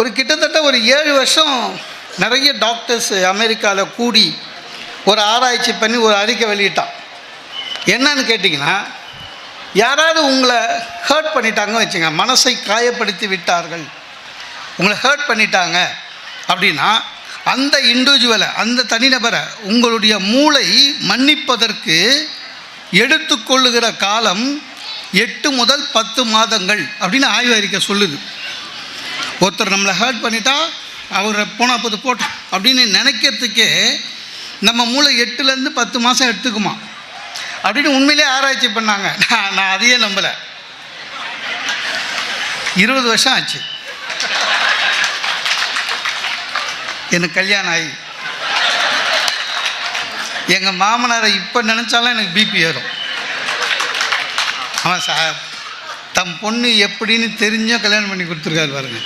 ஒரு கிட்டத்தட்ட ஒரு 7 வருஷம் நிறைய டாக்டர்ஸ் அமெரிக்காவில் கூடி ஒரு ஆராய்ச்சி பண்ணி ஒரு அறிக்கை வெளியிட்டான். என்னன்னு கேட்டிங்கன்னா, யாராவது உங்களை ஹர்ட் பண்ணிட்டாங்க வச்சுங்க, மனசை காயப்படுத்தி விட்டார்கள், உங்களை ஹர்ட் பண்ணிட்டாங்க அப்படின்னா அந்த இண்டிவிஜுவலை, அந்த தனிநபரை உங்களுடைய மூளை மன்னிப்பதற்கு எடுத்துக்கொள்ளுகிற காலம் 8 முதல் 10 மாதங்கள் அப்படின்னு ஆய்வு அறிக்கை சொல்லுது. ஒருத்தர் நம்மளை ஹர்ட் பண்ணிட்டா அவரை போனால் போட்டோம் அப்படின்னு நினைக்கிறதுக்கே நம்ம மூளை 8லேருந்து 10 மாதம் எடுத்துக்குமா அப்படின்னு உண்மையிலே ஆராய்ச்சி பண்ணாங்க. நான் அதையே நம்பலை. 20 வருஷம் ஆச்சு எனக்கு கல்யாணம் ஆகி. எங்கள் மாமனாரை இப்போ நினச்சாலும் எனக்கு பிபி ஏறும். அவன் தம் பொண்ணு எப்படின்னு தெரிஞ்சோ கல்யாணம் பண்ணி கொடுத்துருக்காரு பாருங்க.